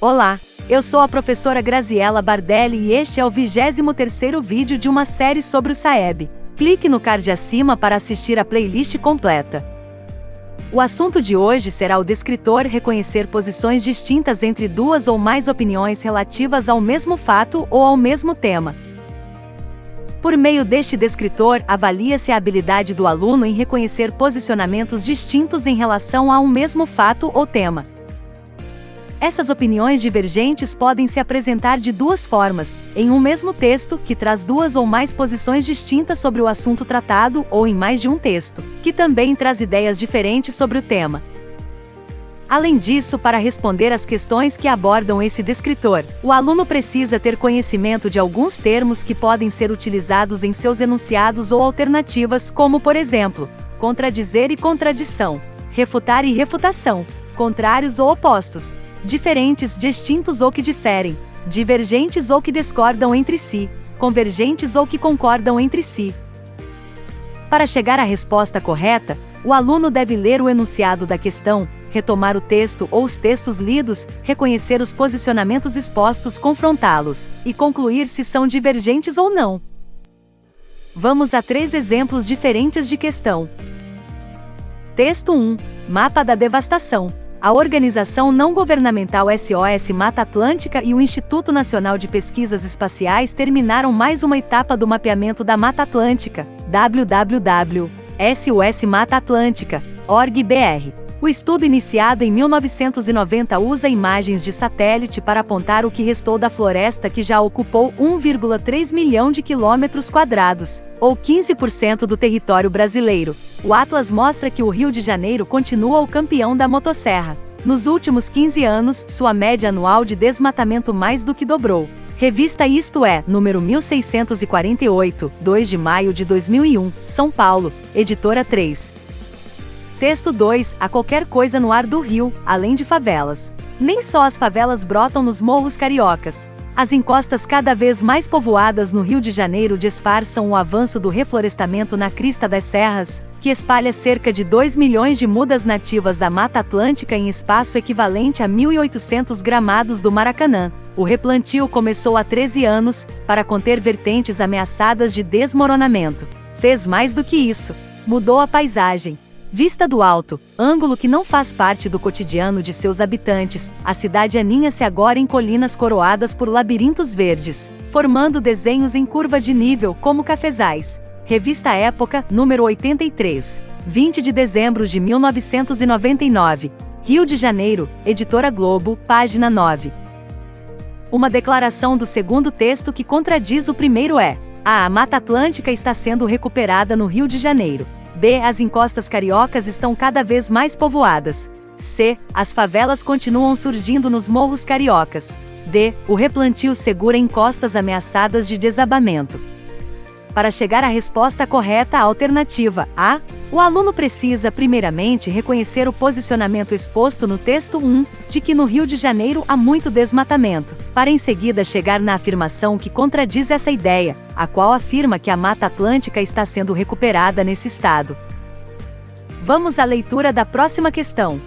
Olá, eu sou a professora Graziela Bardelli e este é o 23º vídeo de uma série sobre o SAEB. Clique no card acima para assistir a playlist completa. O assunto de hoje será o descritor reconhecer posições distintas entre duas ou mais opiniões relativas ao mesmo fato ou ao mesmo tema. Por meio deste descritor, avalia-se a habilidade do aluno em reconhecer posicionamentos distintos em relação a um mesmo fato ou tema. Essas opiniões divergentes podem se apresentar de duas formas: em um mesmo texto, que traz duas ou mais posições distintas sobre o assunto tratado, ou em mais de um texto, que também traz ideias diferentes sobre o tema. Além disso, para responder às questões que abordam esse descritor, o aluno precisa ter conhecimento de alguns termos que podem ser utilizados em seus enunciados ou alternativas, como, por exemplo, contradizer e contradição, refutar e refutação, contrários ou opostos, diferentes, distintos ou que diferem, divergentes ou que discordam entre si, convergentes ou que concordam entre si. Para chegar à resposta correta, o aluno deve ler o enunciado da questão, retomar o texto ou os textos lidos, reconhecer os posicionamentos expostos, confrontá-los, e concluir se são divergentes ou não. Vamos a 3 exemplos diferentes de questão. Texto 1. Mapa da devastação. A organização não governamental SOS Mata Atlântica e o Instituto Nacional de Pesquisas Espaciais terminaram mais uma etapa do mapeamento da Mata Atlântica, www.sosmataatlântica.org.br. O estudo iniciado em 1990 usa imagens de satélite para apontar o que restou da floresta que já ocupou 1,3 milhão de quilômetros quadrados, ou 15% do território brasileiro. O Atlas mostra que o Rio de Janeiro continua o campeão da motosserra. Nos últimos 15 anos, sua média anual de desmatamento mais do que dobrou. Revista Isto É, número 1648, 2 de maio de 2001, São Paulo, editora 3. Texto 2. A qualquer coisa no ar do Rio, além de favelas. Nem só as favelas brotam nos morros cariocas. As encostas cada vez mais povoadas no Rio de Janeiro disfarçam o avanço do reflorestamento na crista das serras, que espalha cerca de 2 milhões de mudas nativas da Mata Atlântica em espaço equivalente a 1.800 gramados do Maracanã. O replantio começou há 13 anos, para conter vertentes ameaçadas de desmoronamento. Fez mais do que isso. Mudou a paisagem. Vista do alto, ângulo que não faz parte do cotidiano de seus habitantes, a cidade aninha-se agora em colinas coroadas por labirintos verdes, formando desenhos em curva de nível como cafezais. Revista Época, número 83, 20 de dezembro de 1999. Rio de Janeiro, Editora Globo, página 9. Uma declaração do segundo texto que contradiz o primeiro é: A Mata Atlântica está sendo recuperada no Rio de Janeiro. B. As encostas cariocas estão cada vez mais povoadas. C. As favelas continuam surgindo nos morros cariocas. D. O replantio segura encostas ameaçadas de desabamento. Para chegar à resposta correta, a alternativa A. O aluno precisa primeiramente reconhecer o posicionamento exposto no texto 1, de que no Rio de Janeiro há muito desmatamento, para em seguida chegar na afirmação que contradiz essa ideia, a qual afirma que a Mata Atlântica está sendo recuperada nesse estado. Vamos à leitura da próxima questão.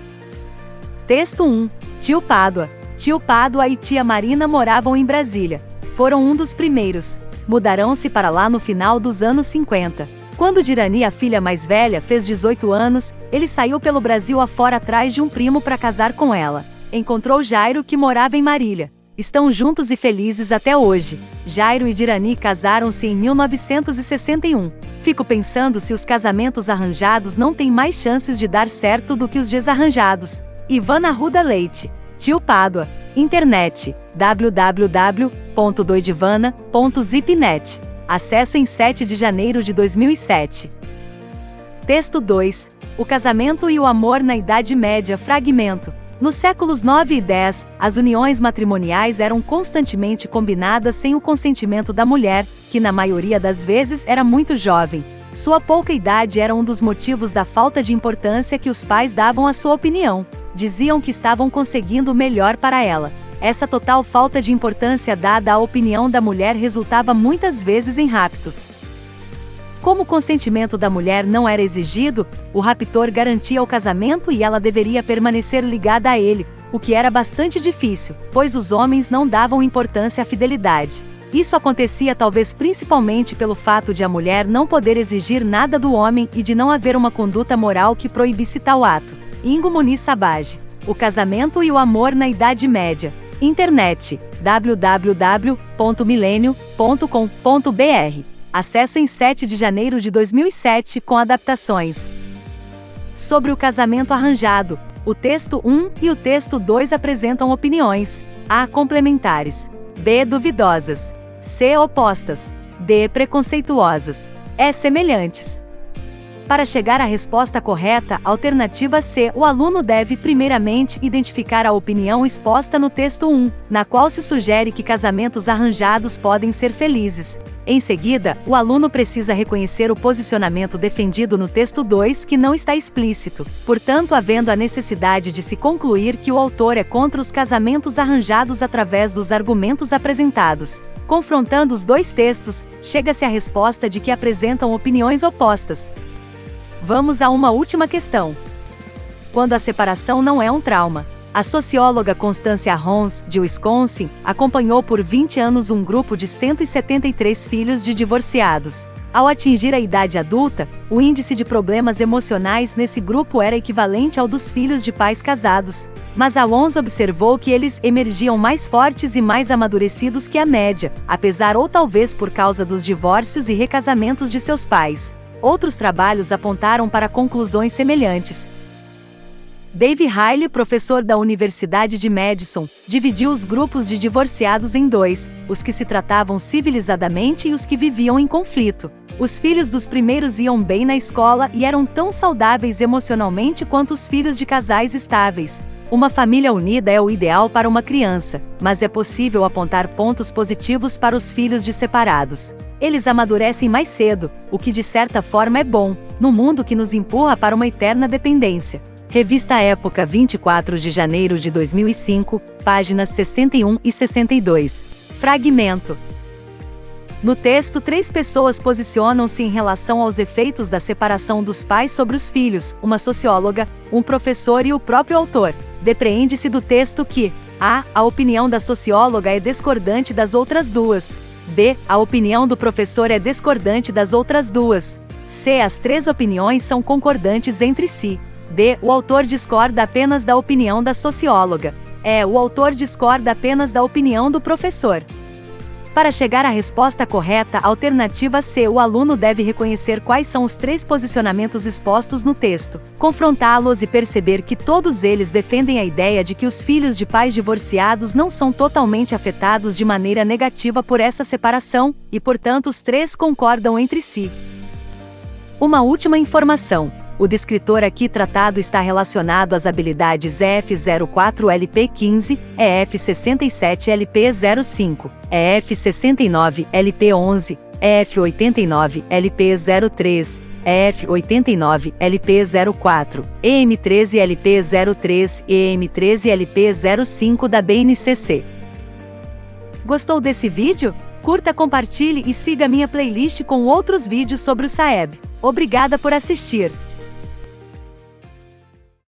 Texto 1. Tio Pádua. Tio Pádua e tia Marina moravam em Brasília. Foram um dos primeiros. Mudaram-se para lá no final dos anos 50. Quando Dirani, a filha mais velha, fez 18 anos, ele saiu pelo Brasil afora atrás de um primo para casar com ela. Encontrou Jairo, que morava em Marília. Estão juntos e felizes até hoje. Jairo e Dirani casaram-se em 1961. Fico pensando se os casamentos arranjados não têm mais chances de dar certo do que os desarranjados. Ivana Arruda Leite. Tio Pádua. Internet. www.doidivana.zipnet. Acesso em 7 de janeiro de 2007. Texto 2. O casamento e o amor na Idade Média. Fragmento. Nos séculos 9 e 10, as uniões matrimoniais eram constantemente combinadas sem o consentimento da mulher, que na maioria das vezes era muito jovem. Sua pouca idade era um dos motivos da falta de importância que os pais davam à sua opinião. Diziam que estavam conseguindo o melhor para ela. Essa total falta de importância dada à opinião da mulher resultava muitas vezes em raptos. Como o consentimento da mulher não era exigido, o raptor garantia o casamento e ela deveria permanecer ligada a ele, o que era bastante difícil, pois os homens não davam importância à fidelidade. Isso acontecia talvez principalmente pelo fato de a mulher não poder exigir nada do homem e de não haver uma conduta moral que proibisse tal ato. Ingo Muniz Sabage. O casamento e o amor na Idade Média. Internet, www.milenio.com.br. Acesso em 7 de janeiro de 2007 com adaptações. Sobre o casamento arranjado, o texto 1 e o texto 2 apresentam opiniões. A. Complementares. B. Duvidosas. C. Opostas. D. Preconceituosas. E. Semelhantes. Para chegar à resposta correta, alternativa C, o aluno deve primeiramente identificar a opinião exposta no texto 1, na qual se sugere que casamentos arranjados podem ser felizes. Em seguida, o aluno precisa reconhecer o posicionamento defendido no texto 2 que não está explícito, portanto havendo a necessidade de se concluir que o autor é contra os casamentos arranjados através dos argumentos apresentados. Confrontando os dois textos, chega-se à resposta de que apresentam opiniões opostas. Vamos a uma última questão. Quando a separação não é um trauma. A socióloga Constância Rons, de Wisconsin, acompanhou por 20 anos um grupo de 173 filhos de divorciados. Ao atingir a idade adulta, o índice de problemas emocionais nesse grupo era equivalente ao dos filhos de pais casados. Mas a Rons observou que eles emergiam mais fortes e mais amadurecidos que a média, apesar ou talvez por causa dos divórcios e recasamentos de seus pais. Outros trabalhos apontaram para conclusões semelhantes. Dave Riley, professor da Universidade de Madison, dividiu os grupos de divorciados em dois, os que se tratavam civilizadamente e os que viviam em conflito. Os filhos dos primeiros iam bem na escola e eram tão saudáveis emocionalmente quanto os filhos de casais estáveis. Uma família unida é o ideal para uma criança, mas é possível apontar pontos positivos para os filhos de separados. Eles amadurecem mais cedo, o que de certa forma é bom, no mundo que nos empurra para uma eterna dependência. Revista Época, 24 de janeiro de 2005, páginas 61 e 62. Fragmento. No texto, 3 pessoas posicionam-se em relação aos efeitos da separação dos pais sobre os filhos, uma socióloga, um professor e o próprio autor. Depreende-se do texto que a opinião da socióloga é discordante das outras duas. B. A opinião do professor é discordante das outras duas. C. As 3 opiniões são concordantes entre si. D. O autor discorda apenas da opinião da socióloga. E. O autor discorda apenas da opinião do professor. Para chegar à resposta correta, alternativa C, o aluno deve reconhecer quais são os 3 posicionamentos expostos no texto, confrontá-los e perceber que todos eles defendem a ideia de que os filhos de pais divorciados não são totalmente afetados de maneira negativa por essa separação, e portanto os 3 concordam entre si. Uma última informação. O descritor aqui tratado está relacionado às habilidades EF04-LP15, EF67-LP05, EF69-LP11, EF89-LP03, EF89-LP04, EM13-LP03 e EM13-LP05 da BNCC. Gostou desse vídeo? Curta, compartilhe e siga minha playlist com outros vídeos sobre o SAEB. Obrigada por assistir!